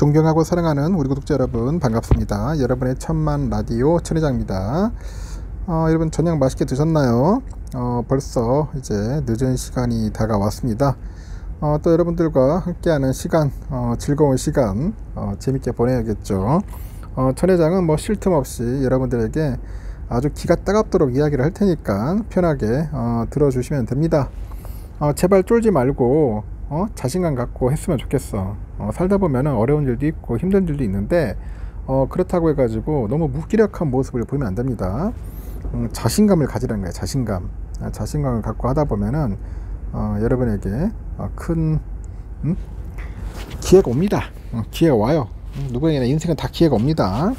존경하고 사랑하는 우리 구독자 여러분 반갑습니다. 여러분의 천만 라디오 천회장입니다. 여러분 저녁 맛있게 드셨나요? 벌써 이제 늦은 시간이 다가왔습니다. 또 여러분들과 함께하는 시간, 즐거운 시간 재밌게 보내야겠죠. 천회장은 뭐 쉴 틈 없이 여러분들에게 아주 기가 따갑도록 이야기를 할 테니까 편하게 들어주시면 됩니다. 제발 쫄지 말고 자신감 갖고 했으면 좋겠어. 살다 보면 어려운 일도 있고 힘든 일도 있는데 그렇다고 해가지고 너무 무기력한 모습을 보이면 안 됩니다. 자신감을 가지라는 거예요. 자신감을 갖고 하다 보면은 여러분에게 큰 기회가 옵니다. 기회가 와요. 누구에게나 인생은 다 기회가 옵니다.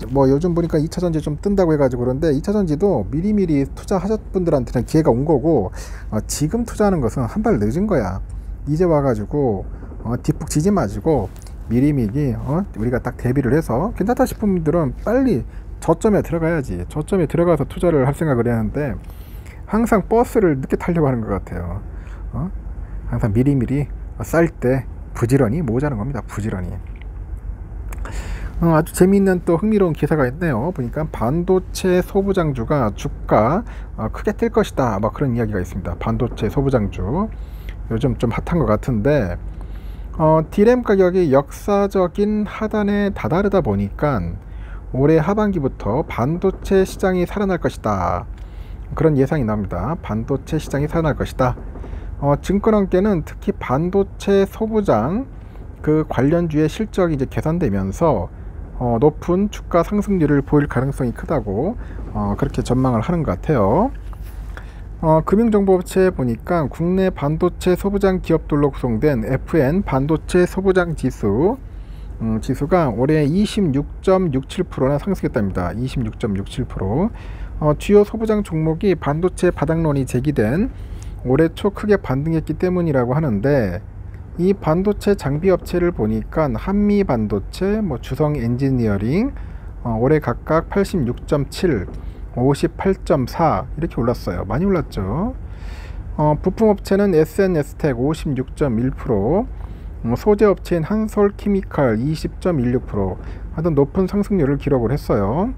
뭐 요즘 보니까 2차전지 좀 뜬다고 해가지고 그런데 2차전지도 미리미리 투자하셨 분들한테는 기회가 온 거고, 지금 투자하는 것은 한 발 늦은 거야. 이제 와가지고 뒷북 지지 마시고 미리미리 우리가 딱 대비를 해서 괜찮다 싶은 분들은 빨리 저점에 들어가야지. 저점에 들어가서 투자를 할 생각을 했는데 항상 버스를 늦게 타려고 하는 것 같아요. 항상 미리미리 쌀 때 부지런히 모으자는 겁니다. 부지런히. 아주 재미있는 또 흥미로운 기사가 있네요. 보니까 반도체 소부장주가 주가 크게 뛸 것이다, 막 그런 이야기가 있습니다. 반도체 소부장주 요즘 좀 핫한 것 같은데 D램 가격이 역사적인 하단에 다다르다 보니까 올해 하반기부터 반도체 시장이 살아날 것이다, 그런 예상이 나옵니다. 반도체 시장이 살아날 것이다. 증권업계는 특히 반도체 소부장 그 관련주의 실적이 이제 개선되면서 높은 주가 상승률을 보일 가능성이 크다고 그렇게 전망을 하는 것 같아요. 금융정보업체에 보니까 국내 반도체 소부장 기업들로 구성된 FN 반도체 소부장 지수 지수가 올해 26.67%나 상승했답니다. 26.67%. 주요 소부장 종목이 반도체 바닥론이 제기된 올해 초 크게 반등했기 때문이라고 하는데, 이 반도체 장비 업체를 보니까 한미 반도체, 주성 엔지니어링 올해 각각 86.7, 58.4 이렇게 올랐어요. 많이 올랐죠. 부품 업체는 SNS텍 56.1%, 소재 업체인 한솔케미칼 20.16% 하여튼 높은 상승률을 기록을 했어요.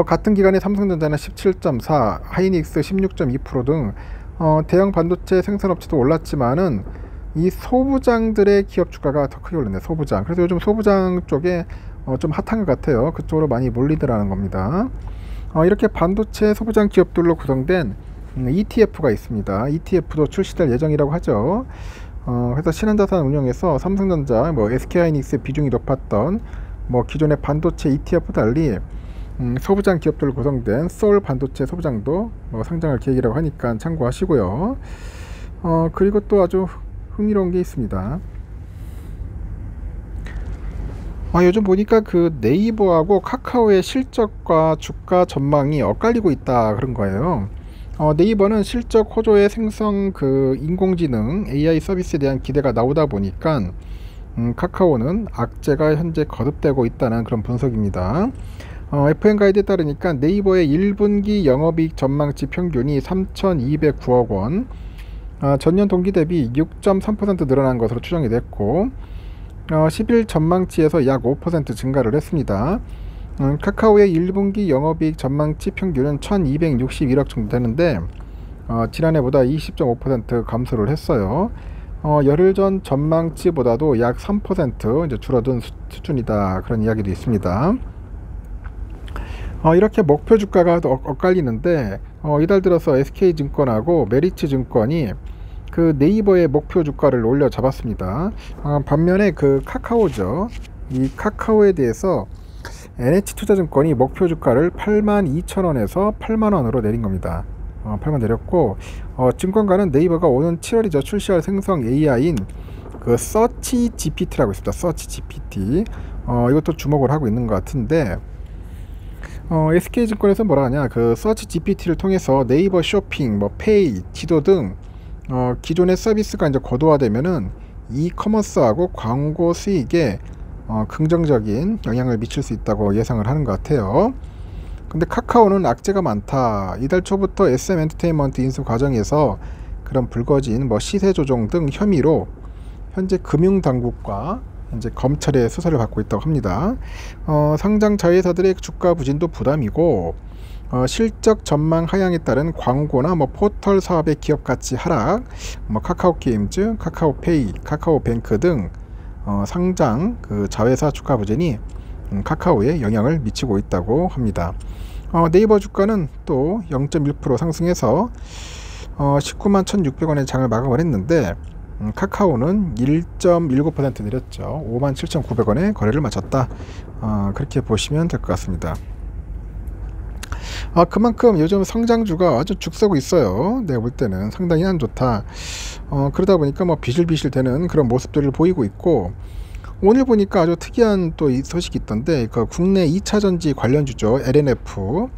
같은 기간에 삼성전자는 17.4, 하이닉스 16.2% 등 대형 반도체 생산업체도 올랐지만은 이 소부장들의 기업 주가가 더 크게 올랐네요. 소부장. 그래서 요즘 소부장 쪽에 좀 핫한 것 같아요. 그쪽으로 많이 몰리더라는 겁니다. 이렇게 반도체 소부장 기업들로 구성된 ETF가 있습니다. ETF도 출시될 예정이라고 하죠. 그래서 신한자산 운영에서 삼성전자, SK하이닉스 비중이 높았던 기존의 반도체 ETF 달리 소부장 기업들로 구성된 소울 반도체 소부장도 상장할 계획이라고 하니까 참고하시고요. 그리고 또 아주 흥미로운 게 있습니다. 요즘 보니까 그 네이버하고 카카오의 실적과 주가 전망이 엇갈리고 있다, 그런 거예요. 네이버는 실적 호조의 생성 인공지능 AI 서비스에 대한 기대가 나오다 보니까 카카오는 악재가 현재 거듭되고 있다는 그런 분석입니다. FN 가이드에 따르니까 네이버의 1분기 영업이익 전망치 평균이 3,209억 원, 전년 동기 대비 6.3% 늘어난 것으로 추정이 됐고 10일 전망치에서 약 5% 증가를 했습니다. 카카오의 1분기 영업이익 전망치 평균은 1,261억 정도 되는데 지난해보다 20.5% 감소를 했어요. 열흘 전 전망치보다도 약 3% 이제 줄어든 수준이다, 그런 이야기도 있습니다. 이렇게 목표 주가가 엇갈리는데 이달 들어서 SK증권하고 메리츠증권이 그 네이버의 목표 주가를 올려 잡았습니다. 반면에 그 카카오죠. 이 카카오에 대해서 NH투자증권이 목표 주가를 82,000원에서 8만원으로 내린 겁니다. 8만 내렸고 증권가는 네이버가 오는 7월이죠. 출시할 생성 AI인 그 서치 GPT라고 있습니다. 서치 GPT. 이것도 주목을 하고 있는 것 같은데 SK증권에서 뭐라 하냐, 그 서치 GPT를 통해서 네이버 쇼핑, 페이, 지도 등 기존의 서비스가 이제 고도화되면은 이커머스하고 광고 수익에 긍정적인 영향을 미칠 수 있다고 예상을 하는 것 같아요. 근데 카카오는 악재가 많다. 이달 초부터 SM 엔터테인먼트 인수 과정에서 그런 불거진 시세 조정 등 혐의로 현재 금융당국과 현재 검찰의 수사를 받고 있다고 합니다. 상장 자회사들의 주가 부진도 부담이고, 실적 전망 하향에 따른 광고나 포털 사업의 기업 가치 하락, 카카오 게임즈, 카카오페이, 카카오뱅크 등 상장 자회사 주가 부진이 카카오에 영향을 미치고 있다고 합니다. 네이버 주가는 또 0.1% 상승해서 19만 1,600원의 장을 마감을 했는데, 카카오는 1.19% 내렸죠. 57,900원에 거래를 마쳤다. 그렇게 보시면 될 것 같습니다. 그만큼 요즘 성장주가 아주 죽서고 있어요. 내가 볼 때는 상당히 안 좋다. 그러다 보니까 비실비실 되는 그런 모습들을 보이고 있고, 오늘 보니까 아주 특이한 또 이 소식이 있던데, 그 국내 2차전지 관련주죠. LNF.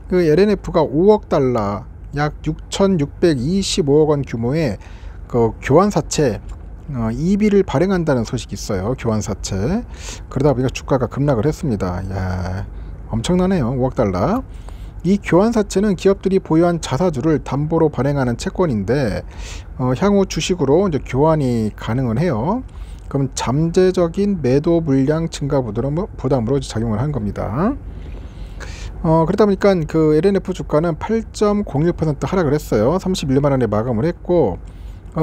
그 LNF가 5억 달러, 약 6,625억 원 규모의 그 교환사채 EB를 발행한다는 소식이 있어요. 교환사채. 그러다 보니까 주가가 급락을 했습니다. 야, 엄청나네요. 5억 달러. 이 교환사채는 기업들이 보유한 자사주를 담보로 발행하는 채권인데, 향후 주식으로 이제 교환이 가능을 해요. 그럼 잠재적인 매도 물량 증가 부담으로 작용을 한 겁니다. 그러다 보니까 그 LNF 주가는 8.01% 하락을 했어요. 31만원에 마감을 했고,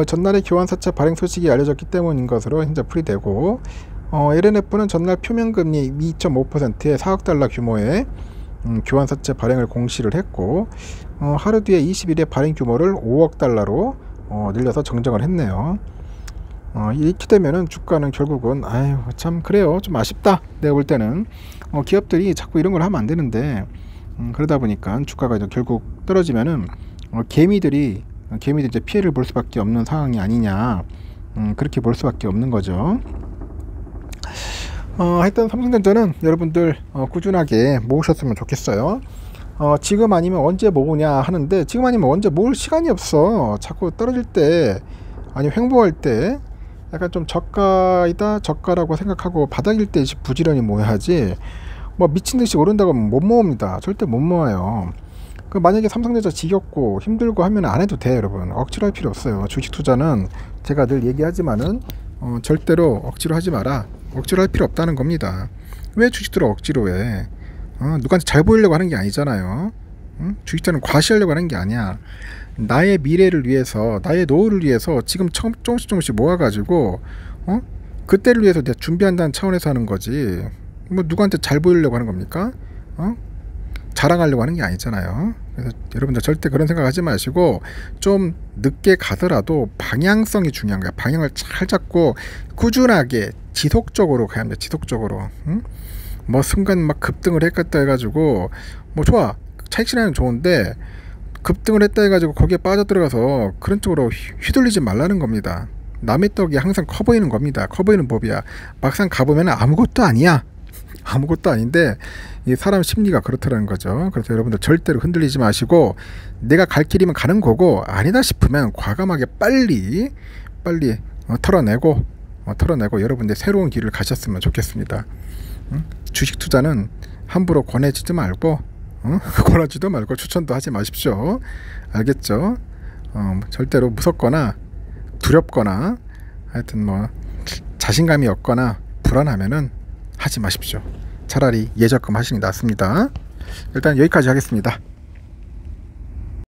전날에 교환사채 발행 소식이 알려졌기 때문인 것으로 현재 풀이되고, LNF는 전날 표면금리 2.5%의 4억 달러 규모의 교환사채 발행을 공시를 했고, 하루 뒤에 20일에 발행 규모를 5억 달러로 늘려서 정정을 했네요. 이렇게 되면은 주가는 결국은 참 그래요. 좀 아쉽다. 내가 볼 때는 기업들이 자꾸 이런 걸 하면 안 되는데, 그러다 보니까 주가가 이제 결국 떨어지면은 개미들이 이제 피해를 볼 수밖에 없는 상황이 아니냐, 그렇게 볼 수밖에 없는 거죠. 하여튼 삼성전자는 여러분들 꾸준하게 모으셨으면 좋겠어요. 지금 아니면 언제 모으냐 하는데, 지금 아니면 언제 모을 시간이 없어. 자꾸 떨어질 때, 아니 횡보할 때 약간 좀 저가라고 생각하고 바닥일 때 부지런히 모아야지, 미친듯이 오른다고 하면 못 모읍니다. 절대 못 모아요. 만약에 삼성전자 지겹고 힘들고 하면 안 해도 돼. 여러분, 억지로 할 필요 없어요. 주식 투자는 제가 늘 얘기하지만은 절대로 억지로 하지 마라. 억지로 할 필요 없다는 겁니다. 왜 주식들을 억지로 해? 누구한테 잘 보이려고 하는 게 아니잖아요. 주식 투자는 과시하려고 하는 게 아니야. 나의 미래를 위해서, 나의 노후를 위해서 지금 조금씩 모아가지고 그때를 위해서 내가 준비한다는 차원에서 하는 거지, 누구한테 잘 보이려고 하는 겁니까? 자랑하려고 하는 게 아니잖아요. 그래서 여러분들 절대 그런 생각하지 마시고, 좀 늦게 가더라도 방향성이 중요한 거야. 방향을 잘 잡고 꾸준하게 지속적으로 가야 합니다. 지속적으로. 순간 급등을 했겠다 해가지고 좋아, 차익 실현은 좋은데 급등을 했다 해가지고 거기에 빠져들어가서 그런 쪽으로 휘둘리지 말라는 겁니다. 남의 떡이 항상 커 보이는 겁니다. 커 보이는 법이야. 막상 가보면 아무것도 아니야. 아무것도 아닌데, 이 사람 심리가 그렇다는 거죠. 그래서 여러분들 절대로 흔들리지 마시고, 내가 갈 길이면 가는 거고, 아니다 싶으면 과감하게 빨리 털어내고 여러분들 새로운 길을 가셨으면 좋겠습니다. 주식 투자는 함부로 권해지도 말고 추천도 하지 마십시오. 알겠죠? 절대로 무섭거나 두렵거나 하여튼 자신감이 없거나 불안하면은 하지 마십시오. 차라리 예적금 하시는 게 낫습니다. 일단 여기까지 하겠습니다.